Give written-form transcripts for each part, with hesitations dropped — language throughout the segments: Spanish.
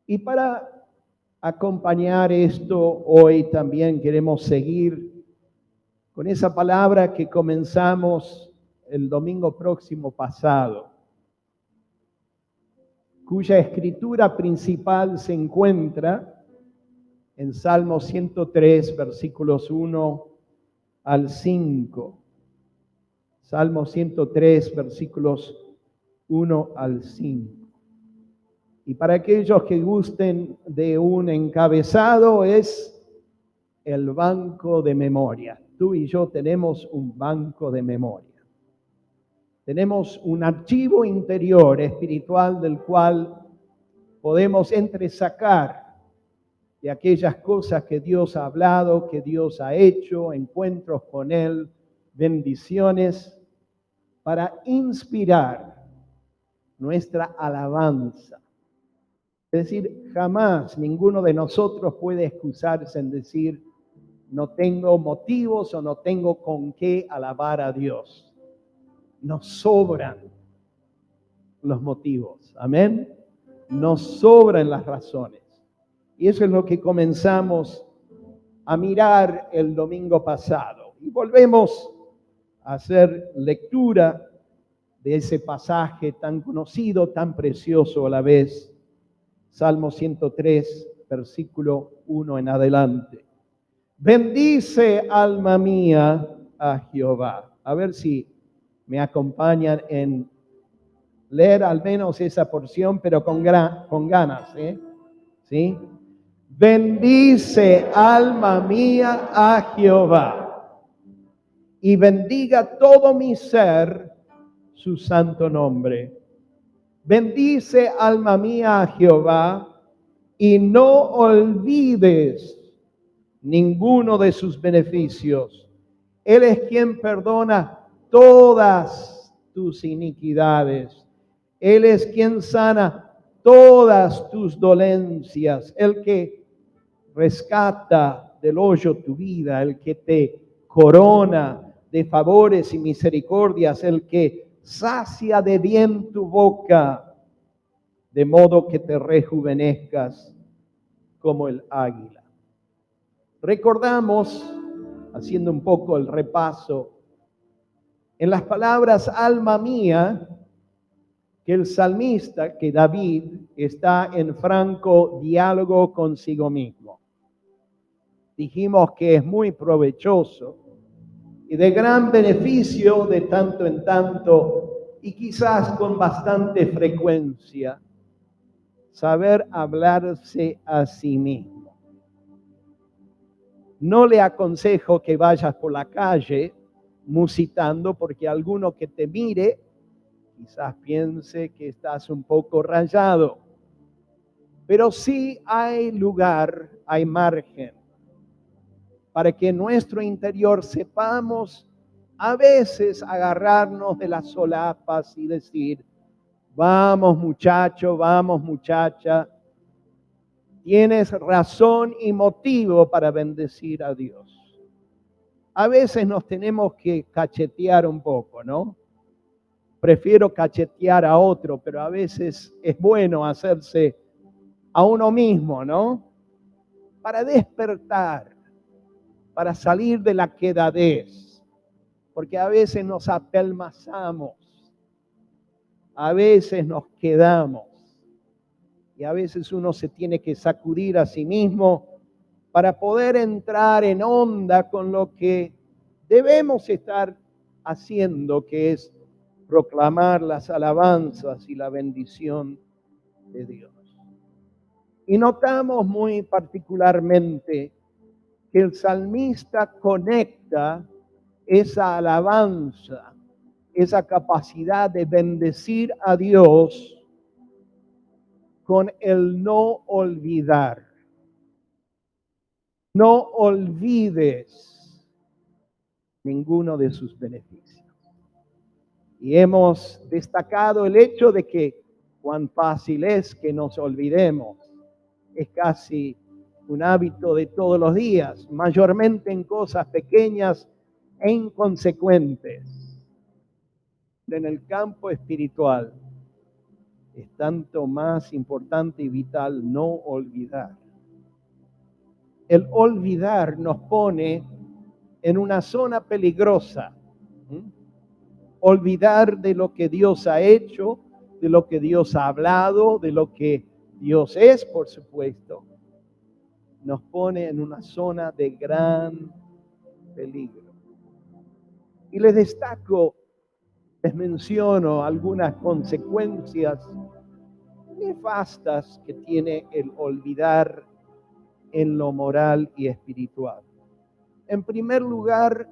Y para acompañar esto, hoy también queremos seguir con esa palabra que comenzamos el domingo próximo pasado, cuya escritura principal se encuentra en Salmo 103, versículos 1 al 5. Salmo 103, versículos 1 al 5. Y para aquellos que gusten de un encabezado, es el banco de memoria. Tú y yo tenemos un banco de memoria. Tenemos un archivo interior espiritual del cual podemos entresacar de aquellas cosas que Dios ha hablado, que Dios ha hecho, encuentros con Él, bendiciones, para inspirar nuestra alabanza. Es decir, jamás ninguno de nosotros puede excusarse en decir, no tengo motivos o no tengo con qué alabar a Dios. Nos sobran los motivos, amén. Nos sobran las razones. Y eso es lo que comenzamos a mirar el domingo pasado. Y volvemos a hacer lectura de ese pasaje tan conocido, tan precioso a la vez. Salmo 103, versículo 1 en adelante. Bendice, alma mía, a Jehová. A ver si me acompañan en leer al menos esa porción, pero con ganas, ¿sí? Bendice, alma mía, a Jehová, y bendiga todo mi ser su santo nombre. Bendice, alma mía, a Jehová, y no olvides ninguno de sus beneficios. Él es quien perdona todas tus iniquidades. Él es quien sana todas tus dolencias. El que rescata del hoyo tu vida, el que te corona de favores y misericordias, el que sacia de bien tu boca, de modo que te rejuvenezcas como el águila. Recordamos, haciendo un poco el repaso, en las palabras alma mía, que el salmista, que David, está en franco diálogo consigo mismo. Dijimos que es muy provechoso y de gran beneficio de tanto en tanto, y quizás con bastante frecuencia, saber hablarse a sí mismo. No le aconsejo que vayas por la calle musitando, porque alguno que te mire quizás piense que estás un poco rayado. Pero sí hay lugar, hay margen, para que en nuestro interior sepamos a veces agarrarnos de las solapas y decir, vamos muchacho, vamos muchacha, tienes razón y motivo para bendecir a Dios. A veces nos tenemos que cachetear un poco, ¿no? Prefiero cachetear a otro, pero a veces es bueno hacerse a uno mismo, ¿no? Para despertar, para salir de la quedadez, porque a veces nos apelmazamos, a veces nos quedamos, y a veces uno se tiene que sacudir a sí mismo para poder entrar en onda con lo que debemos estar haciendo, que es proclamar las alabanzas y la bendición de Dios. Y notamos muy particularmente que el salmista conecta esa alabanza, esa capacidad de bendecir a Dios con el no olvidar. No olvides ninguno de sus beneficios. Y hemos destacado el hecho de que cuán fácil es que nos olvidemos. Es casi un hábito de todos los días, mayormente en cosas pequeñas e inconsecuentes. En el campo espiritual, es tanto más importante y vital no olvidar. El olvidar nos pone en una zona peligrosa. Olvidar de lo que Dios ha hecho, de lo que Dios ha hablado, de lo que Dios es, por supuesto, nos pone en una zona de gran peligro. Y les destaco, les menciono algunas consecuencias nefastas que tiene el olvidar en lo moral y espiritual. En primer lugar,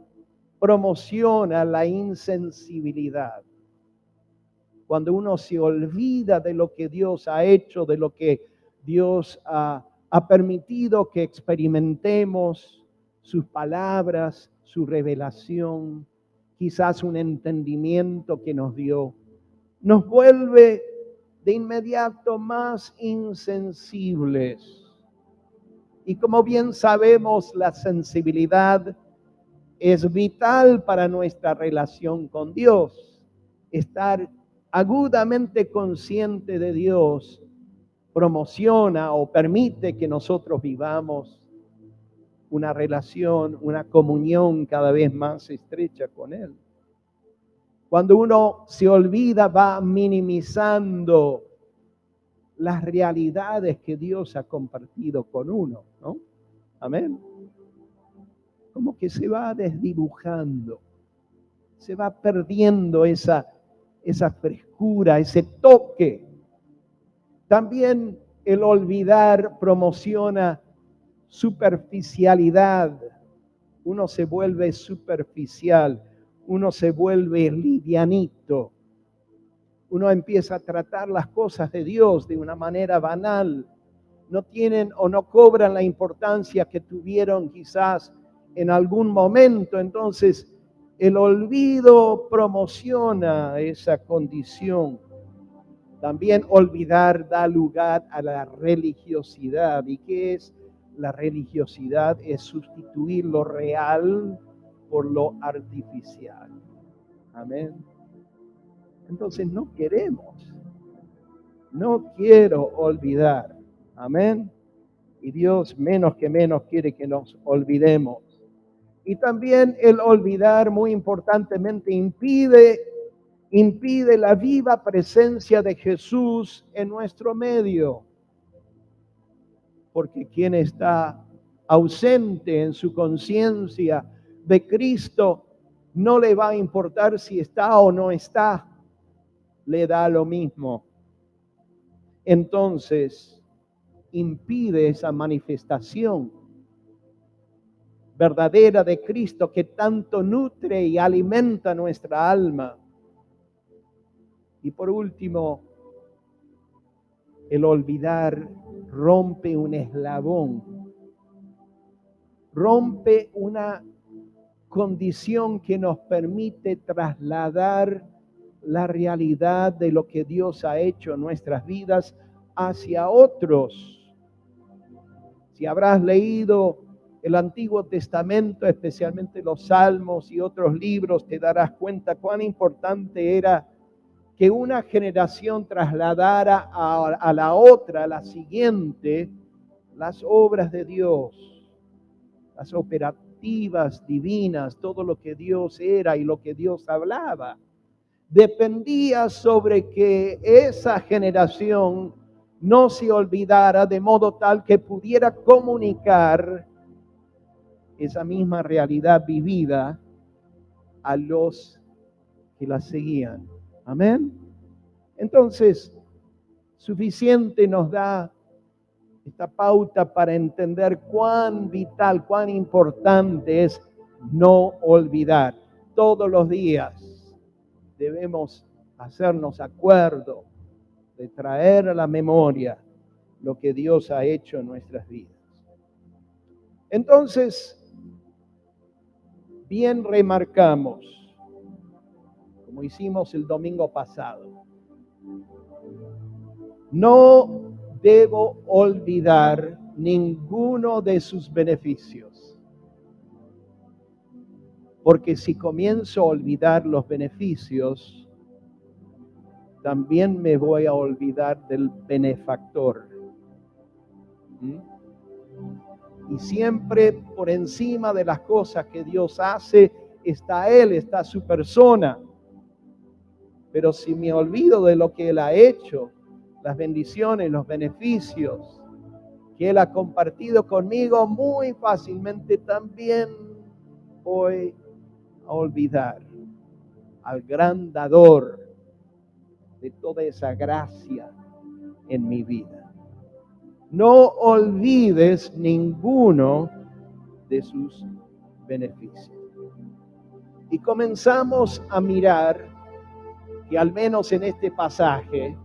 promociona la insensibilidad. Cuando uno se olvida de lo que Dios ha hecho, de lo que Dios ha permitido que experimentemos, sus palabras, su revelación, quizás un entendimiento que nos dio, nos vuelve de inmediato más insensibles. Y como bien sabemos, la sensibilidad es vital para nuestra relación con Dios. Estar agudamente consciente de Dios promociona o permite que nosotros vivamos una relación, una comunión cada vez más estrecha con Él. Cuando uno se olvida, va minimizando las realidades que Dios ha compartido con uno, ¿no? Amén. Como que se va desdibujando, se va perdiendo esa frescura, ese toque. También el olvidar promociona superficialidad. Uno se vuelve superficial, uno se vuelve livianito. Uno empieza a tratar las cosas de Dios de una manera banal. No tienen o no cobran la importancia que tuvieron quizás en algún momento. Entonces, el olvido promociona esa condición. También olvidar da lugar a la religiosidad. ¿Y qué es la religiosidad? Es sustituir lo real por lo artificial. Amén. Entonces no quiero olvidar. Amén. Y Dios menos quiere que nos olvidemos. Y también el olvidar, muy importantemente, impide la viva presencia de Jesús en nuestro medio. Porque quien está ausente en su conciencia de Cristo, no le va a importar si está o no está, le da lo mismo. Entonces, impide esa manifestación verdadera de Cristo que tanto nutre y alimenta nuestra alma. Y por último, el olvidar rompe un eslabón, rompe una condición que nos permite trasladar la realidad de lo que Dios ha hecho en nuestras vidas hacia otros. Si habrás leído el Antiguo Testamento, especialmente los Salmos y otros libros, te darás cuenta cuán importante era que una generación trasladara a la otra, a la siguiente, las obras de Dios, las operativas divinas, todo lo que Dios era y lo que Dios hablaba. Dependía sobre que esa generación no se olvidara de modo tal que pudiera comunicar esa misma realidad vivida a los que la seguían. Amén. Entonces, suficiente nos da esta pauta para entender cuán vital, cuán importante es no olvidar. Todos los días debemos hacernos acuerdo de traer a la memoria lo que Dios ha hecho en nuestras vidas. Entonces, bien remarcamos, como hicimos el domingo pasado, no debo olvidar ninguno de sus beneficios. Porque si comienzo a olvidar los beneficios, también me voy a olvidar del benefactor. ¿Mm? Y siempre por encima de las cosas que Dios hace, está Él, está su persona. Pero si me olvido de lo que Él ha hecho, las bendiciones, los beneficios que Él ha compartido conmigo, muy fácilmente también voy a olvidar al gran dador de toda esa gracia en mi vida. No olvides ninguno de sus beneficios. Y comenzamos a mirar que al menos en este pasaje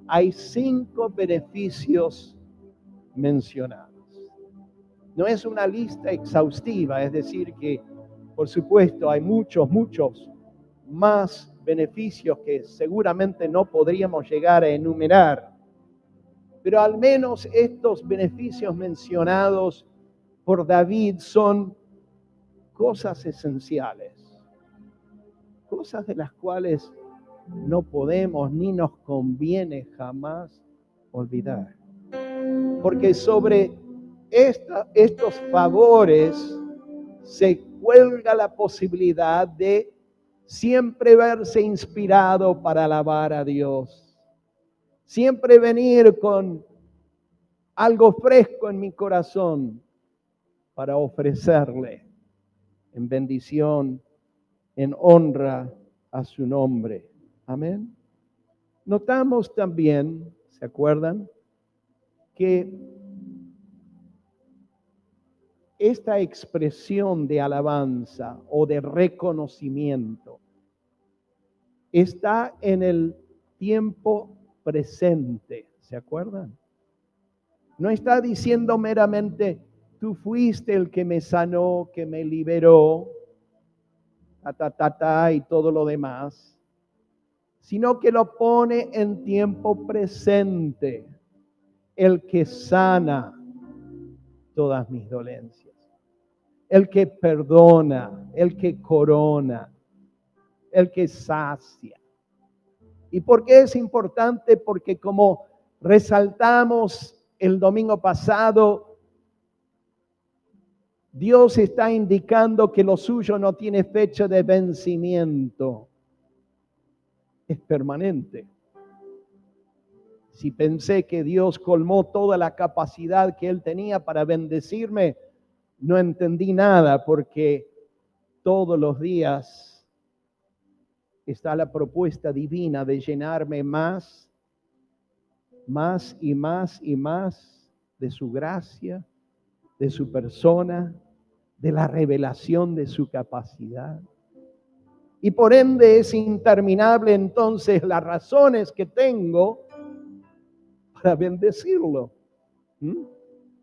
hay 5 beneficios mencionados. No es una lista exhaustiva, es decir que, por supuesto, hay muchos más beneficios que seguramente no podríamos llegar a enumerar, pero al menos estos beneficios mencionados por David son cosas esenciales, cosas de las cuales no podemos ni nos conviene jamás olvidar. Porque sobre estos favores se cuelga la posibilidad de siempre verse inspirado para alabar a Dios. Siempre venir con algo fresco en mi corazón para ofrecerle en bendición, en honra a su nombre. Amén. Notamos también, ¿se acuerdan? Que esta expresión de alabanza o de reconocimiento está en el tiempo presente, ¿se acuerdan? No está diciendo meramente, tú fuiste el que me sanó, que me liberó, y todo lo demás, sino que lo pone en tiempo presente, el que sana todas mis dolencias, el que perdona, el que corona, el que sacia. ¿Y por qué es importante? Porque como resaltamos el domingo pasado, Dios está indicando que lo suyo no tiene fecha de vencimiento, es permanente. Si pensé que Dios colmó toda la capacidad que Él tenía para bendecirme, no entendí nada, porque todos los días está la propuesta divina de llenarme más y más de su gracia, de su persona, de la revelación de su capacidad. Y por ende es interminable entonces las razones que tengo para bendecirlo.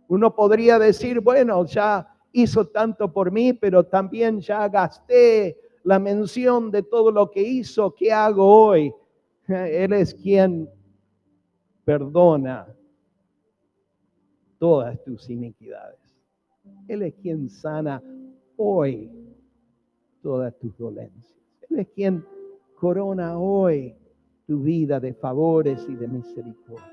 Uno podría decir, bueno, ya hizo tanto por mí, pero también ya gasté la mención de todo lo que hizo. ¿Qué hago hoy? Él es quien perdona todas tus iniquidades. Él es quien sana hoy todas tus dolencias. Él es quien corona hoy tu vida de favores y de misericordia.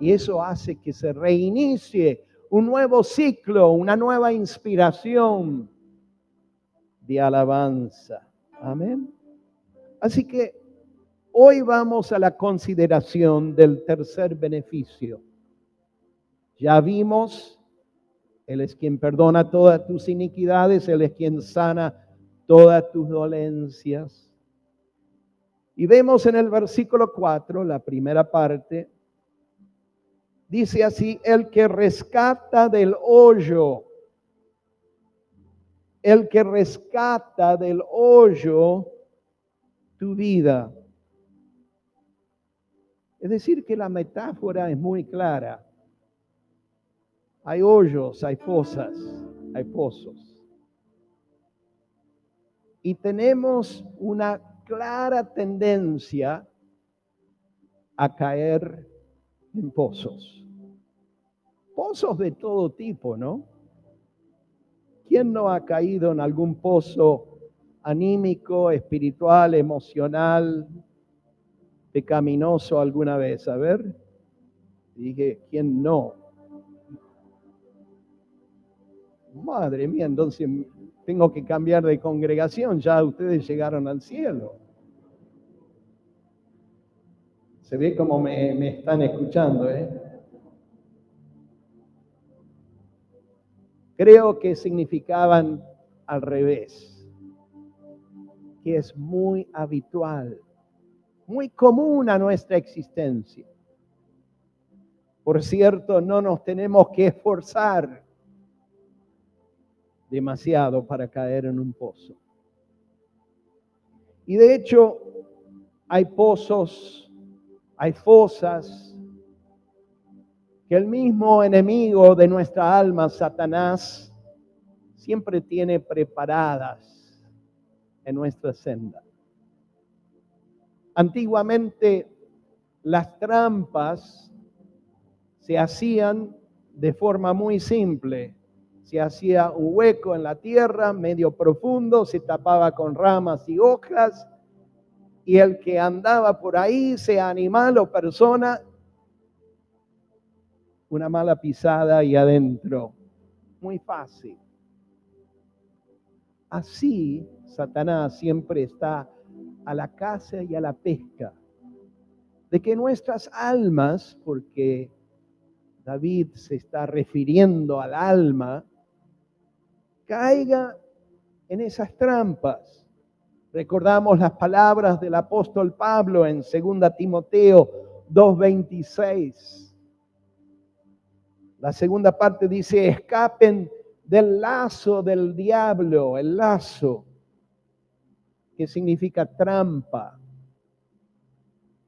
Y eso hace que se reinicie un nuevo ciclo, una nueva inspiración de alabanza. Amén. Así que hoy vamos a la consideración del tercer beneficio. Ya vimos, Él es quien perdona todas tus iniquidades, Él es quien sana todas tus dolencias. Y vemos en el versículo 4, la primera parte, dice así: el que rescata del hoyo, el que rescata del hoyo tu vida. Es decir, que la metáfora es muy clara. Hay hoyos, hay fosas, hay pozos. Y tenemos una clara tendencia a caer en pozos. Pozos de todo tipo, ¿no? ¿Quién no ha caído en algún pozo anímico, espiritual, emocional, pecaminoso alguna vez? A ver, dije, ¿quién no? Madre mía, entonces tengo que cambiar de congregación, ya ustedes llegaron al cielo. Se ve como me están escuchando, ¿eh? Creo que significaban al revés, que es muy habitual, muy común a nuestra existencia. Por cierto, no nos tenemos que esforzar demasiado para caer en un pozo. Y de hecho, hay pozos, hay fosas que el mismo enemigo de nuestra alma, Satanás, siempre tiene preparadas en nuestra senda. Antiguamente, las trampas se hacían de forma muy simple. Se hacía un hueco en la tierra, medio profundo, se tapaba con ramas y hojas, y el que andaba por ahí, sea animal o persona, una mala pisada y adentro. Muy fácil. Así, Satanás siempre está a la caza y a la pesca de que nuestras almas, porque David se está refiriendo al alma, caiga en esas trampas. Recordamos las palabras del apóstol Pablo en 2 Timoteo 2:26. La segunda parte dice, escapen del lazo del diablo, el lazo, que significa trampa.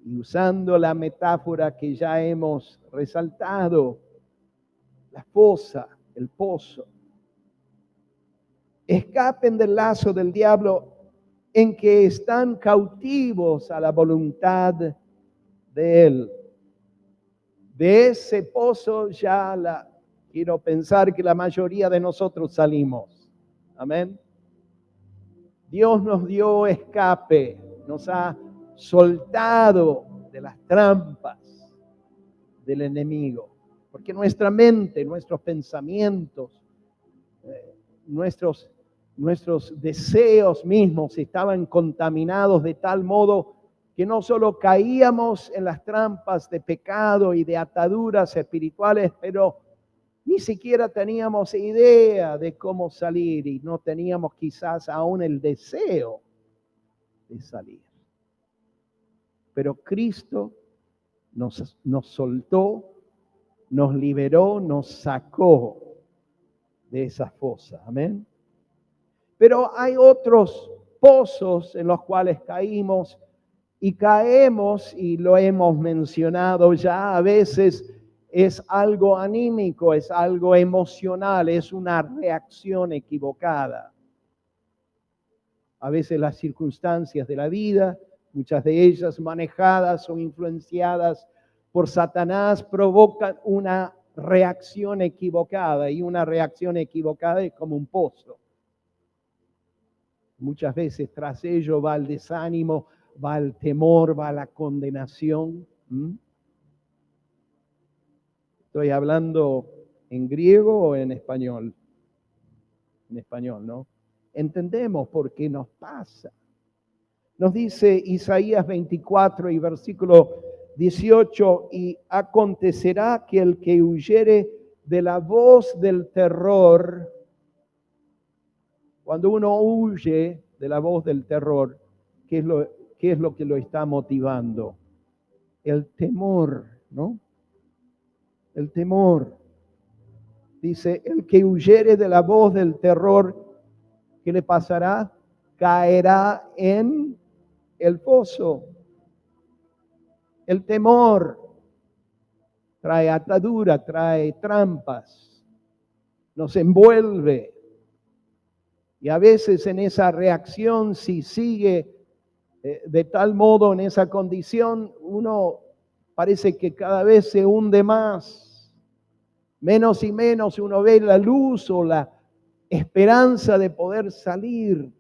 Y usando la metáfora que ya hemos resaltado, la fosa, el pozo. Escapen del lazo del diablo en que están cautivos a la voluntad de él. De ese pozo quiero pensar que la mayoría de nosotros salimos. Amén. Dios nos dio escape, nos ha soltado de las trampas del enemigo. Porque nuestra mente, nuestros pensamientos, nuestros deseos mismos estaban contaminados de tal modo que no solo caíamos en las trampas de pecado y de ataduras espirituales, pero ni siquiera teníamos idea de cómo salir y no teníamos quizás aún el deseo de salir. Pero Cristo nos soltó, nos liberó, nos sacó de esa fosa. Amén. Pero hay otros pozos en los cuales caímos y caemos, y lo hemos mencionado ya, a veces es algo anímico, es algo emocional, es una reacción equivocada. A veces las circunstancias de la vida, muchas de ellas manejadas o influenciadas por Satanás, provocan una reacción equivocada, y una reacción equivocada es como un pozo. Muchas veces tras ello va el desánimo, va el temor, va la condenación. ¿Estoy hablando en griego o en español? En español, ¿no? Entendemos por qué nos pasa. Nos dice Isaías 24 y versículo 18, y acontecerá que el que huyere de la voz del terror, cuando uno huye de la voz del terror, ¿qué es lo que lo está motivando? El temor, ¿no? El temor. Dice, el que huyere de la voz del terror, ¿qué le pasará? Caerá en el pozo. El temor trae atadura, trae trampas, nos envuelve. Y a veces en esa reacción, si sigue de tal modo en esa condición, uno parece que cada vez se hunde más. Menos y menos uno ve la luz o la esperanza de poder salir.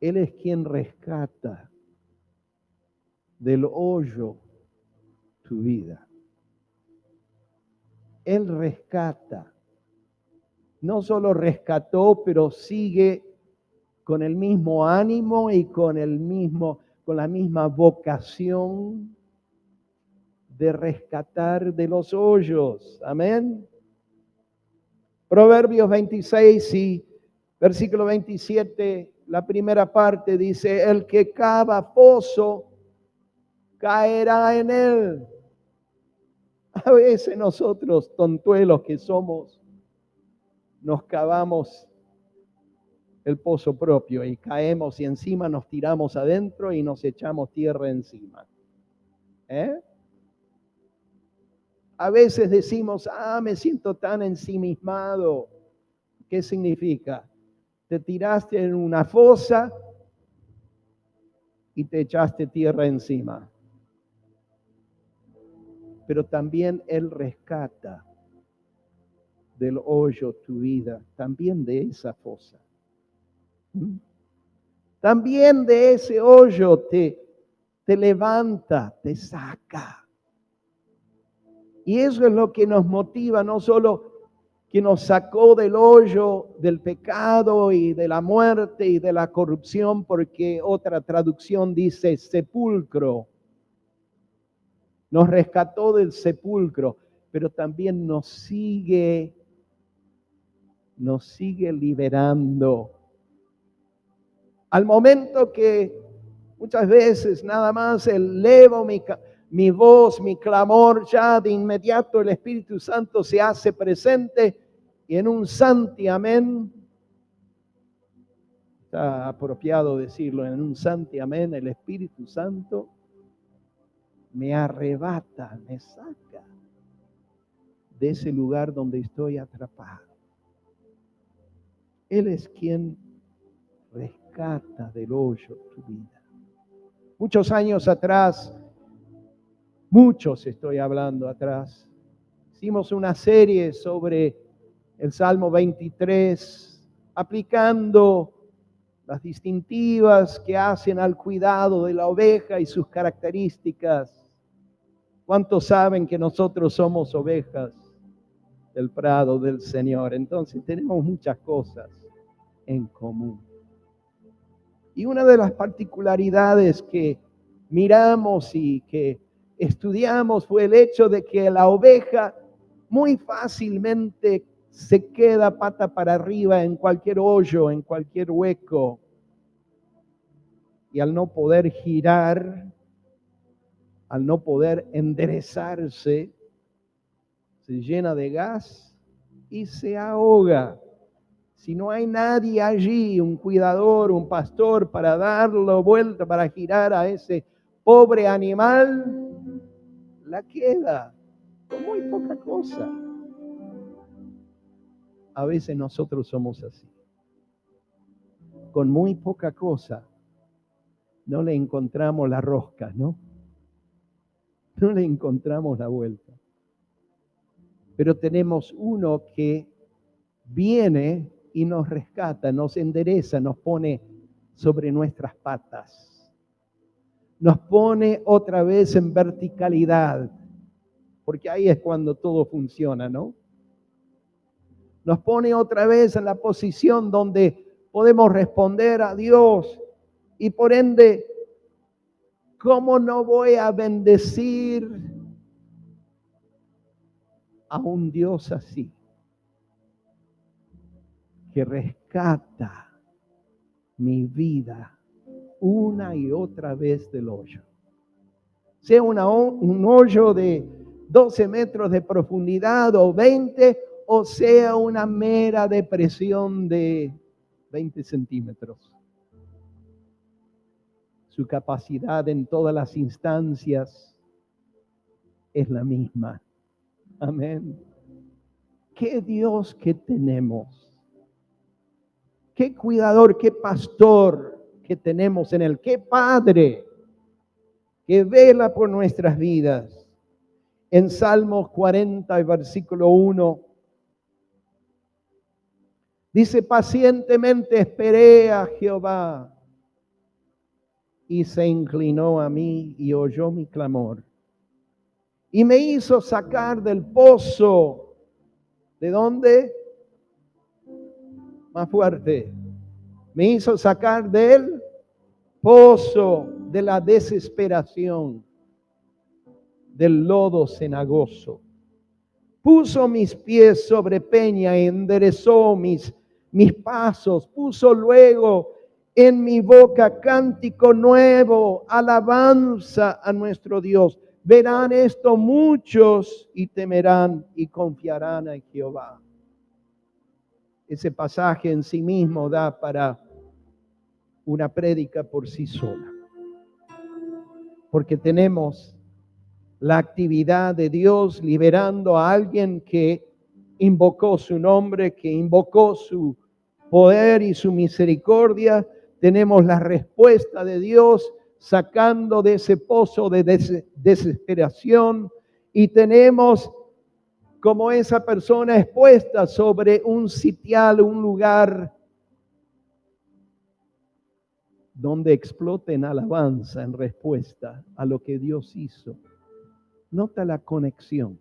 Él es quien rescata. del hoyo tu vida. Él rescata. No solo rescató, pero sigue con el mismo ánimo y con la misma vocación de rescatar de los hoyos. Amén. Proverbios 26 y versículo 27, la primera parte dice: el que cava foso caerá en él. A veces nosotros, tontuelos que somos, nos cavamos el pozo propio y caemos y encima nos tiramos adentro y nos echamos tierra encima. A veces decimos: me siento tan ensimismado. ¿Qué significa? Te tiraste en una fosa y te echaste tierra encima. Pero también Él rescata del hoyo tu vida, también de esa fosa. También de ese hoyo te levanta, te saca. Y eso es lo que nos motiva, no solo que nos sacó del hoyo del pecado y de la muerte y de la corrupción, porque otra traducción dice sepulcro. Nos rescató del sepulcro, pero también nos sigue liberando. Al momento que muchas veces nada más elevo mi voz, mi clamor, ya de inmediato el Espíritu Santo se hace presente y en un santiamén, está apropiado decirlo, en un santiamén el Espíritu Santo me arrebata, me saca de ese lugar donde estoy atrapado. Él es quien rescata del hoyo tu vida. Muchos años atrás, estoy hablando atrás, hicimos una serie sobre el Salmo 23, aplicando las distintivas que hacen al cuidado de la oveja y sus características. ¿Cuántos saben que nosotros somos ovejas del prado del Señor? Entonces tenemos muchas cosas en común. Y una de las particularidades que miramos y que estudiamos fue el hecho de que la oveja muy fácilmente se queda pata para arriba en cualquier hoyo, en cualquier hueco. Y al no poder girar, al no poder enderezarse, se llena de gas y se ahoga. Si no hay nadie allí, un cuidador, un pastor, para darlo vuelta, para girar a ese pobre animal, la queda con muy poca cosa. A veces nosotros somos así. Con muy poca cosa no le encontramos la rosca, ¿no? No le encontramos la vuelta. Pero tenemos uno que viene y nos rescata, nos endereza, nos pone sobre nuestras patas. Nos pone otra vez en verticalidad, porque ahí es cuando todo funciona, ¿no? Nos pone otra vez en la posición donde podemos responder a Dios y por ende, ¿cómo no voy a bendecir a un Dios así? Que rescata mi vida una y otra vez del hoyo. Sea un hoyo de 12 metros de profundidad o 20, o sea una mera depresión de 20 centímetros. Su capacidad en todas las instancias es la misma. Amén. ¿Qué Dios que tenemos? ¿Qué cuidador, qué pastor que tenemos en Él? ¿Qué padre que vela por nuestras vidas? En Salmos 40 y versículo 1, dice: pacientemente esperé a Jehová y se inclinó a mí y oyó mi clamor. Y me hizo sacar del pozo. ¿De dónde? Más fuerte. Me hizo sacar del pozo de la desesperación, del lodo cenagoso. Puso mis pies sobre peña, enderezó mis pasos, puso luego en mi boca cántico nuevo, alabanza a nuestro Dios. Verán esto muchos y temerán y confiarán en Jehová. Ese pasaje en sí mismo da para una prédica por sí sola. Porque tenemos la actividad de Dios liberando a alguien que invocó su nombre, que invocó su poder y su misericordia. Tenemos la respuesta de Dios sacando de ese pozo de desesperación y tenemos como esa persona expuesta sobre un sitial, un lugar donde explota en alabanza en respuesta a lo que Dios hizo. Nota la conexión.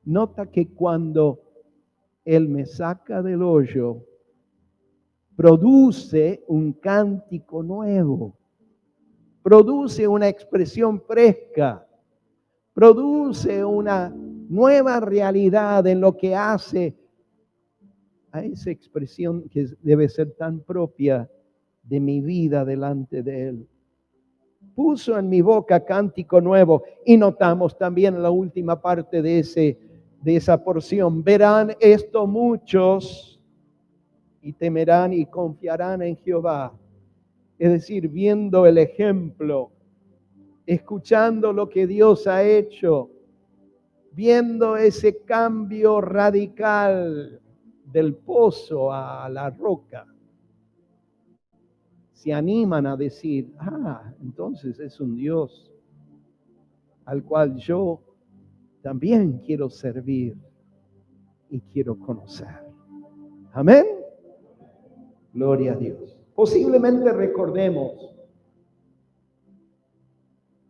Nota que cuando Él me saca del hoyo, produce un cántico nuevo, produce una expresión fresca, produce una nueva realidad en lo que hace a esa expresión que debe ser tan propia de mi vida delante de Él. Puso en mi boca cántico nuevo. Y notamos también en la última parte de esa porción: verán esto muchos y temerán y confiarán en Jehová. Es decir, viendo el ejemplo, escuchando lo que Dios ha hecho, viendo ese cambio radical del pozo a la roca, se animan a decir: entonces es un Dios al cual yo también quiero servir y quiero conocer. Amén. Gloria a Dios. Posiblemente recordemos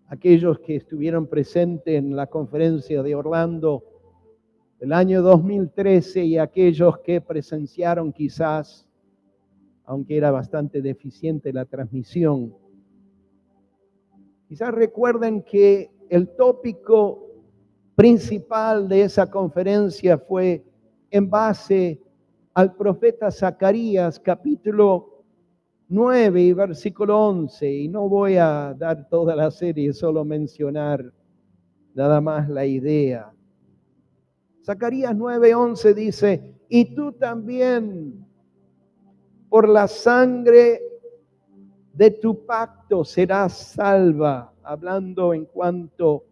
aquellos que estuvieron presentes en la conferencia de Orlando del año 2013 y aquellos que presenciaron quizás, aunque era bastante deficiente la transmisión, quizás recuerden que el tópico principal de esa conferencia fue en base al profeta Zacarías, capítulo 9 y versículo 11. Y no voy a dar toda la serie, solo mencionar nada más la idea. Zacarías 9:11 dice: y tú también, por la sangre de tu pacto serás salva, hablando en cuanto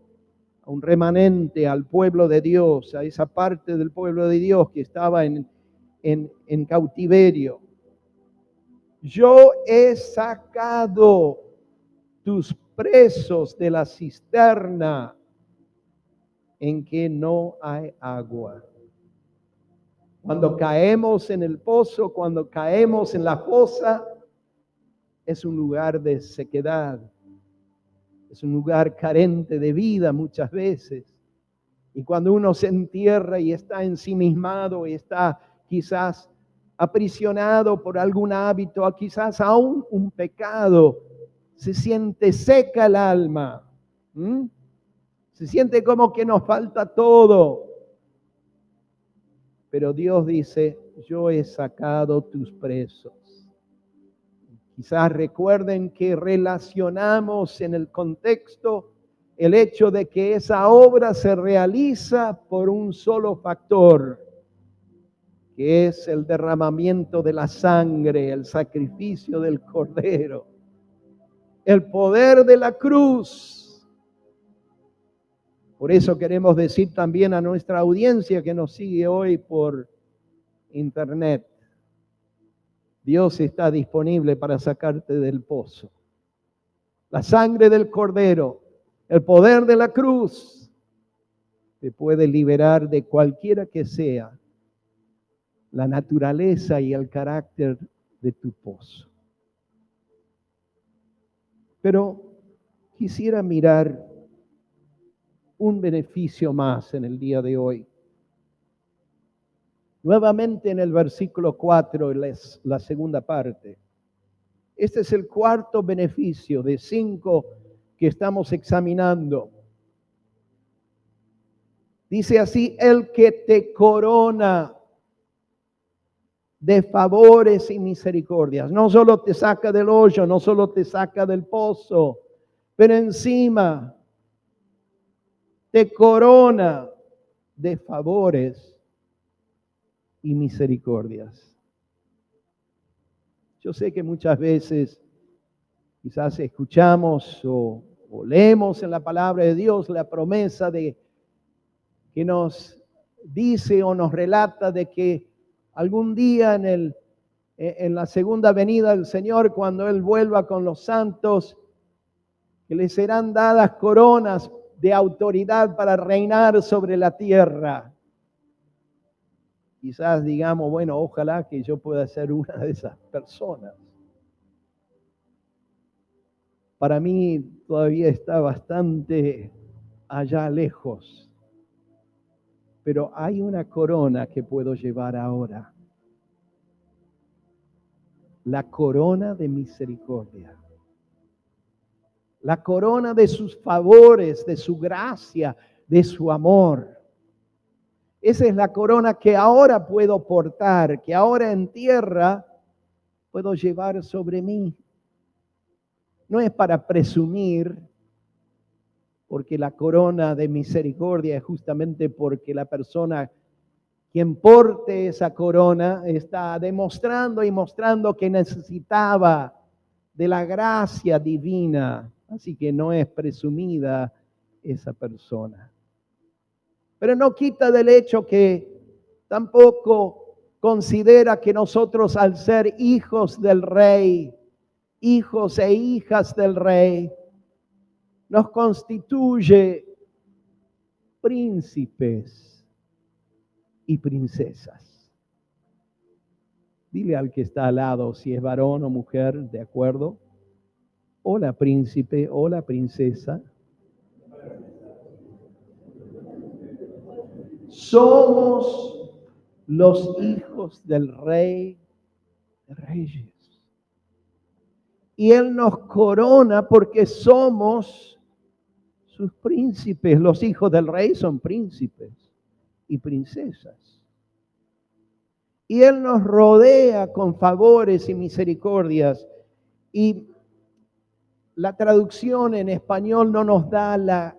a un remanente, al pueblo de Dios, a esa parte del pueblo de Dios que estaba en cautiverio. Yo he sacado tus presos de la cisterna en que no hay agua. Cuando caemos en el pozo, cuando caemos en la fosa, es un lugar de sequedad, es un lugar carente de vida muchas veces. Y cuando uno se entierra y está ensimismado y está quizás aprisionado por algún hábito, quizás aún un pecado, se siente seca el alma. Se siente como que nos falta todo. Pero Dios dice: yo he sacado tus presos. Quizás recuerden que relacionamos en el contexto el hecho de que esa obra se realiza por un solo factor, que es el derramamiento de la sangre, el sacrificio del Cordero, el poder de la cruz. Por eso queremos decir también a nuestra audiencia que nos sigue hoy por internet: Dios está disponible para sacarte del pozo. La sangre del Cordero, el poder de la cruz, te puede liberar de cualquiera que sea la naturaleza y el carácter de tu pozo. Pero quisiera mirar un beneficio más en el día de hoy. Nuevamente en el versículo 4, la segunda parte. Este es el cuarto beneficio de 5 que estamos examinando. Dice así: el que te corona de favores y misericordias. No solo te saca del hoyo, no solo te saca del pozo, pero encima te corona de favores y misericordias. Yo sé que muchas veces quizás escuchamos o leemos en la palabra de Dios la promesa de que nos dice o nos relata de que algún día en la segunda venida del Señor, cuando Él vuelva con los santos, que les serán dadas coronas de autoridad para reinar sobre la tierra. Quizás digamos, bueno, ojalá que yo pueda ser una de esas personas. Para mí todavía está bastante allá lejos, pero hay una corona que puedo llevar ahora. La corona de misericordia. La corona de sus favores, de su gracia, de su amor. Esa es la corona que ahora puedo portar, que ahora en tierra puedo llevar sobre mí. No es para presumir, porque la corona de misericordia es justamente porque la persona quien porte esa corona está demostrando y mostrando que necesitaba de la gracia divina. Así que no es presumida esa persona. Pero no quita del hecho que tampoco considera que nosotros, al ser hijos del Rey, hijos e hijas del Rey, nos constituye príncipes y princesas. Dile al que está al lado si es varón o mujer, ¿de acuerdo? Hola, príncipe, hola, princesa. Somos los hijos del Rey de Reyes. Y Él nos corona porque somos sus príncipes. Los hijos del Rey son príncipes y princesas. Y Él nos rodea con favores y misericordias. Y la traducción en español no nos da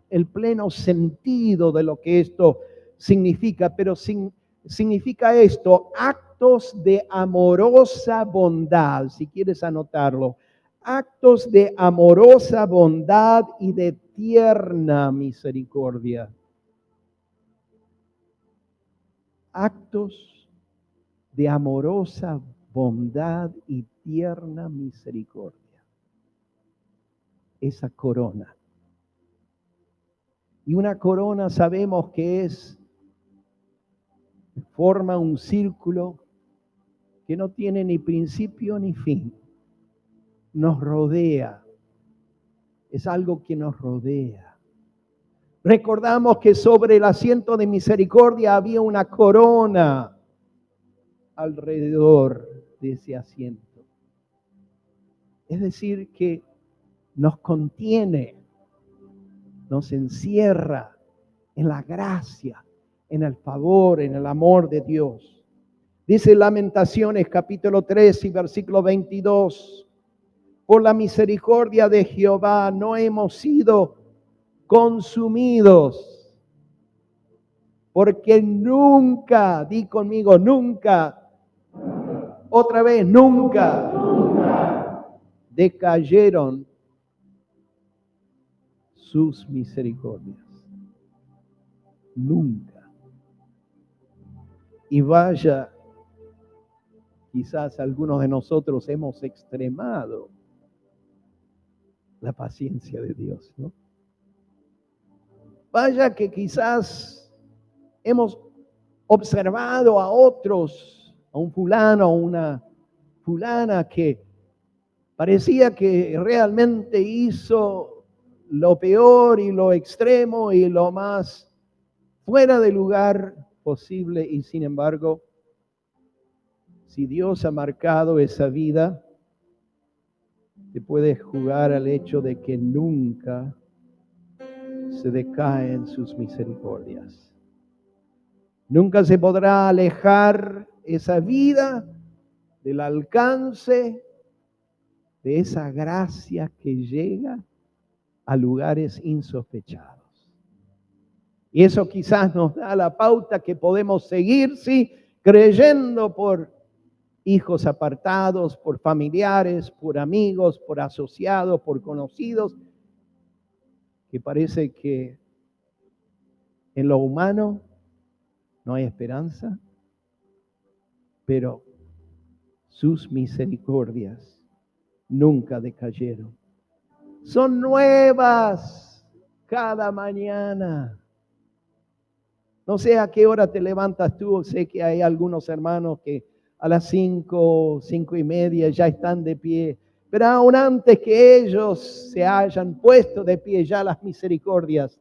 el pleno sentido de lo que esto significa, pero significa esto: actos de amorosa bondad, si quieres anotarlo, actos de amorosa bondad y de tierna misericordia. Actos de amorosa bondad y tierna misericordia. Esa corona. Y una corona sabemos que forma un círculo que no tiene ni principio ni fin. Nos rodea. Es algo que nos rodea. Recordamos que sobre el asiento de misericordia había una corona alrededor de ese asiento. Es decir, que nos contiene, nos encierra en la gracia, en el favor, en el amor de Dios. Dice Lamentaciones capítulo 3 y versículo 22. Por la misericordia de Jehová no hemos sido consumidos, porque nunca, di conmigo, nunca, otra vez, nunca decayeron sus misericordias. Nunca. Y vaya, quizás algunos de nosotros hemos extremado la paciencia de Dios, ¿no? Vaya que quizás hemos observado a otros, a un fulano, a una fulana que parecía que realmente hizo lo peor y lo extremo y lo más fuera de lugar posible, y sin embargo, si Dios ha marcado esa vida, te puedes jugar al hecho de que nunca se decae en sus misericordias. Nunca se podrá alejar esa vida del alcance de esa gracia que llega a lugares insospechados. Y eso quizás nos da la pauta que podemos seguir, sí, creyendo por hijos apartados, por familiares, por amigos, por asociados, por conocidos, que parece que en lo humano no hay esperanza, pero sus misericordias nunca decayeron. Son nuevas cada mañana. No sé a qué hora te levantas tú, sé que hay algunos hermanos que a las 5:30 ya están de pie, pero aún antes que ellos se hayan puesto de pie, ya las misericordias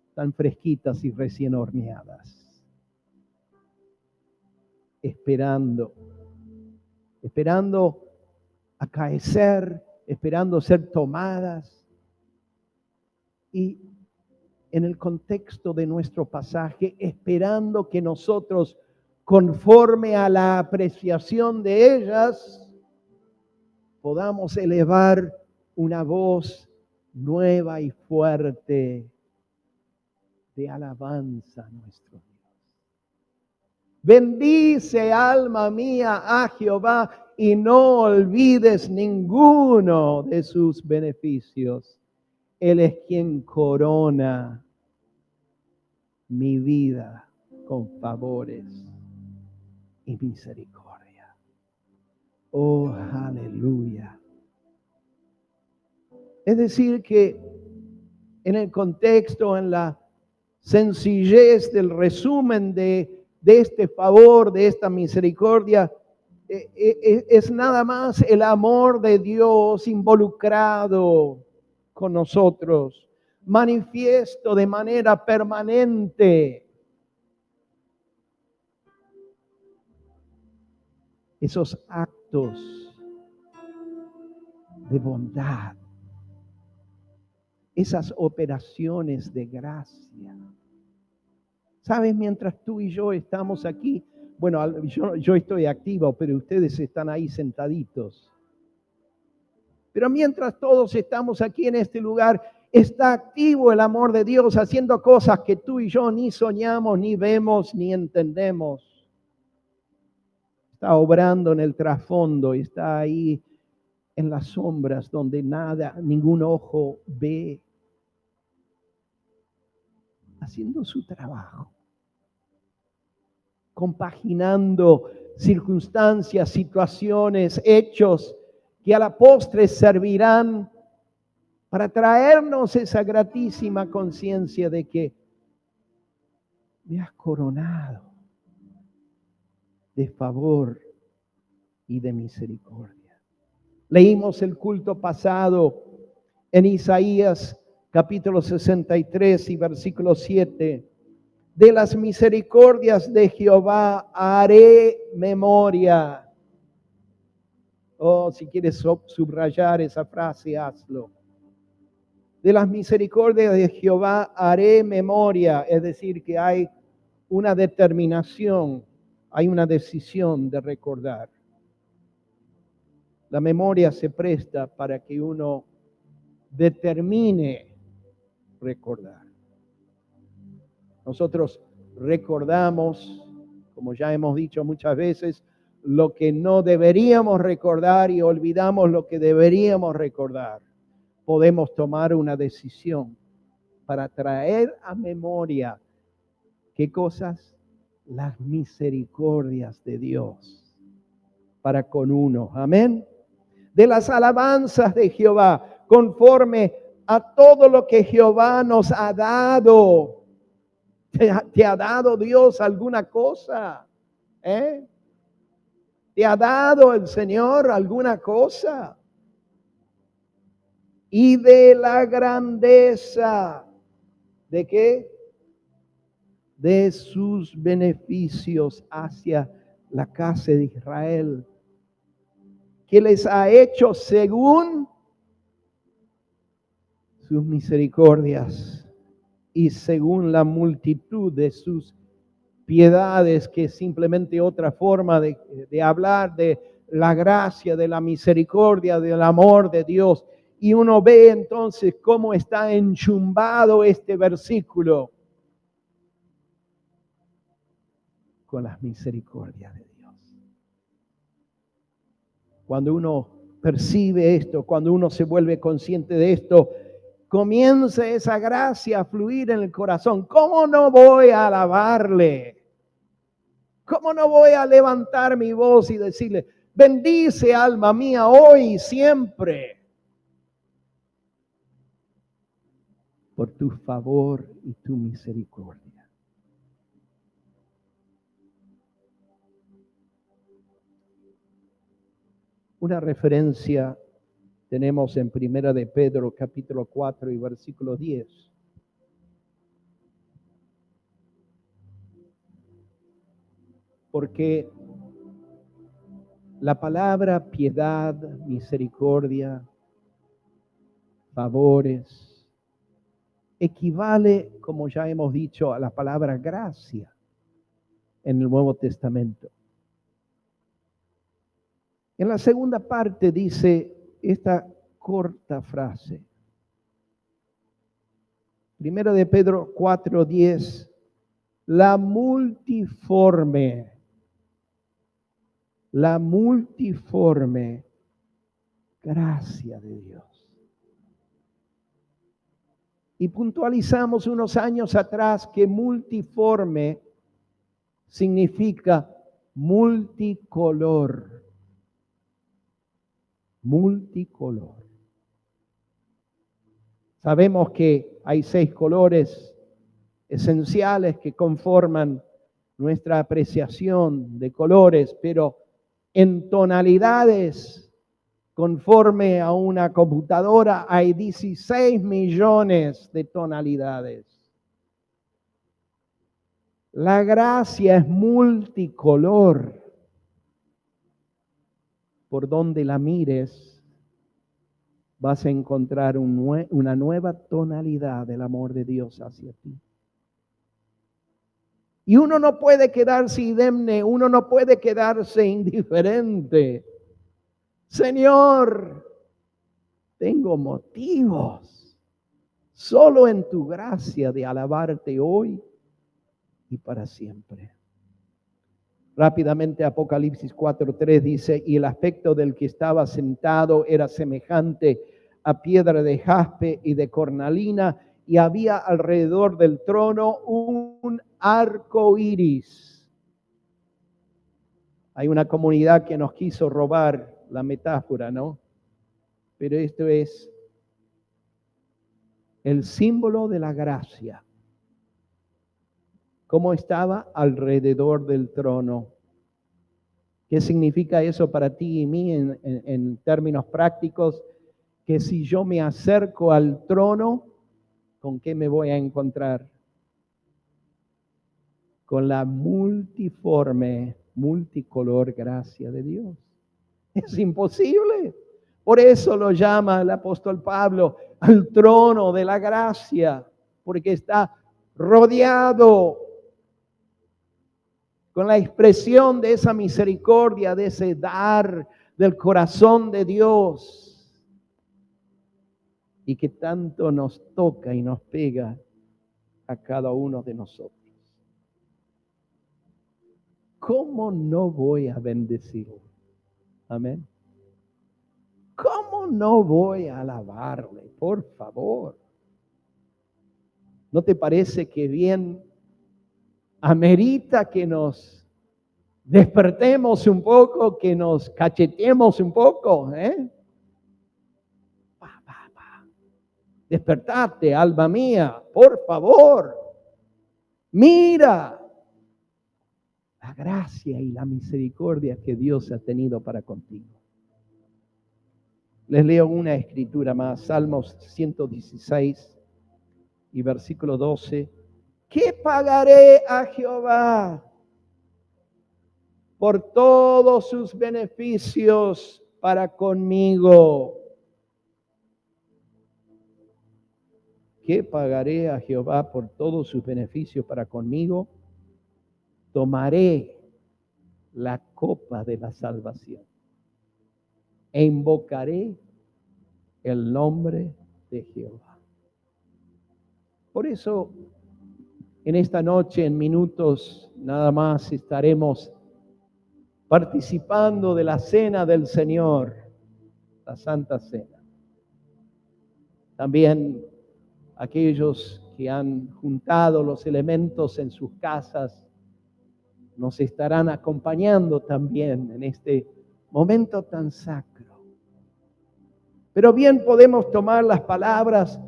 están fresquitas y recién horneadas, esperando acaecer, esperando ser tomadas. Y en el contexto de nuestro pasaje, esperando que nosotros, conforme a la apreciación de ellas, podamos elevar una voz nueva y fuerte de alabanza a nuestro Dios. Bendice, alma mía, a Jehová, y no olvides ninguno de sus beneficios. Él es quien corona mi vida con favores y misericordia. Oh, aleluya. Es decir que en el contexto, en la sencillez del resumen de este favor, de esta misericordia, es nada más el amor de Dios involucrado con nosotros, manifiesto de manera permanente. Esos actos de bondad, esas operaciones de gracia. ¿Sabes? Mientras tú y yo estamos aquí, bueno, yo estoy activo, pero ustedes están ahí sentaditos. Pero mientras todos estamos aquí en este lugar, está activo el amor de Dios haciendo cosas que tú y yo ni soñamos, ni vemos, ni entendemos. Está obrando en el trasfondo, está ahí en las sombras donde ningún ojo ve, haciendo su trabajo, compaginando circunstancias, situaciones, hechos que a la postre servirán para traernos esa gratísima conciencia de que me has coronado de favor y de misericordia. Leímos el culto pasado en Isaías capítulo 63 y versículo 7. De las misericordias de Jehová haré memoria. Oh, si quieres subrayar esa frase, hazlo. De las misericordias de Jehová haré memoria, es decir, que hay una determinación, hay una decisión de recordar. La memoria se presta para que uno determine recordar. Nosotros recordamos, como ya hemos dicho muchas veces, lo que no deberíamos recordar y olvidamos lo que deberíamos recordar. Podemos tomar una decisión para traer a memoria, ¿qué cosas? Las misericordias de Dios para con uno. Amén. De las alabanzas de Jehová, conforme a todo lo que Jehová nos ha dado. ¿Te ha dado Dios alguna cosa? ¿Te ha dado el Señor alguna cosa? y de la grandeza, ¿de qué? De sus beneficios hacia la casa de Israel, que les ha hecho según sus misericordias y según la multitud de sus piedades, que es simplemente otra forma de hablar de la gracia, de la misericordia, del amor de Dios. Y uno ve entonces cómo está enchumbado este versículo con las misericordias de Dios. Cuando uno percibe esto, cuando uno se vuelve consciente de esto, comienza esa gracia a fluir en el corazón. ¿Cómo no voy a alabarle? ¿Cómo no voy a levantar mi voz y decirle, bendice alma mía hoy y siempre por tu favor y tu misericordia? Una referencia tenemos en Primera de Pedro, capítulo 4 y versículo 10. Porque la palabra piedad, misericordia, favores, equivale, como ya hemos dicho, a la palabra gracia en el Nuevo Testamento. En la segunda parte dice esta corta frase. Primero de Pedro 4:10, la multiforme gracia de Dios. Y puntualizamos unos años atrás que multiforme significa multicolor. Multicolor. Sabemos que hay 6 colores esenciales que conforman nuestra apreciación de colores, pero en tonalidades, conforme a una computadora, hay 16 millones de tonalidades. La gracia es multicolor. Por donde la mires, vas a encontrar una nueva tonalidad del amor de Dios hacia ti. Y uno no puede quedarse indemne, uno no puede quedarse indiferente. Señor, tengo motivos solo en tu gracia de alabarte hoy y para siempre. Rápidamente Apocalipsis 4:3 dice, y el aspecto del que estaba sentado era semejante a piedra de jaspe y de cornalina, y había alrededor del trono un arco iris. Hay una comunidad que nos quiso robar la metáfora, ¿no? Pero esto es el símbolo de la gracia. ¿Cómo estaba alrededor del trono? ¿Qué significa eso para ti y mí en términos prácticos? Que si yo me acerco al trono, ¿con qué me voy a encontrar? Con la multiforme, multicolor gracia de Dios. Es imposible. Por eso lo llama el apóstol Pablo al trono de la gracia, porque está rodeado con la expresión de esa misericordia, de ese dar del corazón de Dios, y que tanto nos toca y nos pega a cada uno de nosotros. ¿Cómo no voy a bendecirlo? Amén. ¿Cómo no voy a alabarle? Por favor. ¿No te parece que bien amerita que nos despertemos un poco, que nos cacheteemos un poco? Despertate, alma mía, por favor. Mira la gracia y la misericordia que Dios ha tenido para contigo. Les leo una escritura más, Salmos 116 y versículo 12. ¿Qué pagaré a Jehová por todos sus beneficios para conmigo? ¿Qué pagaré a Jehová por todos sus beneficios para conmigo? Tomaré la copa de la salvación e invocaré el nombre de Jehová. Por eso, en esta noche, en minutos nada más, estaremos participando de la cena del Señor, la Santa Cena. También aquellos que han juntado los elementos en sus casas nos estarán acompañando también en este momento tan sacro. Pero bien podemos tomar las palabras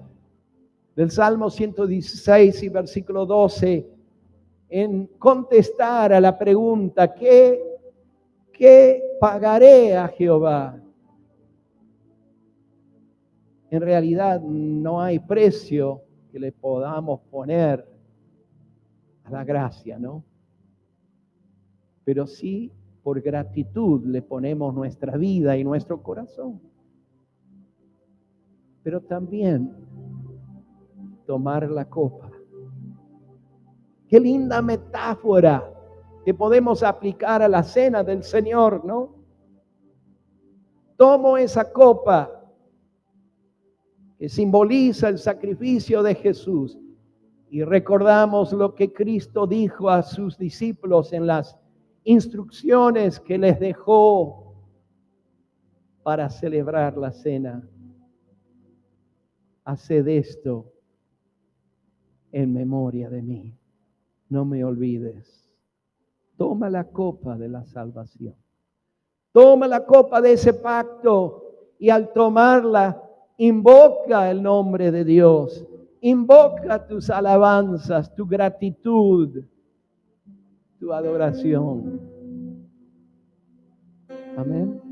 del Salmo 116 y versículo 12 en contestar a la pregunta, ¿qué pagaré a Jehová? En realidad no hay precio que le podamos poner a la gracia, ¿no? Pero sí, por gratitud le ponemos nuestra vida y nuestro corazón. Pero también tomar la copa. Qué linda metáfora que podemos aplicar a la cena del Señor, ¿no? Tomo esa copa que simboliza el sacrificio de Jesús y recordamos lo que Cristo dijo a sus discípulos en las instrucciones que les dejó para celebrar la cena. Haced esto en memoria de mí. No me olvides. Toma la copa de la salvación. Toma la copa de ese pacto y al tomarla, invoca el nombre de Dios. Invoca tus alabanzas, tu gratitud, tu adoración. Amén.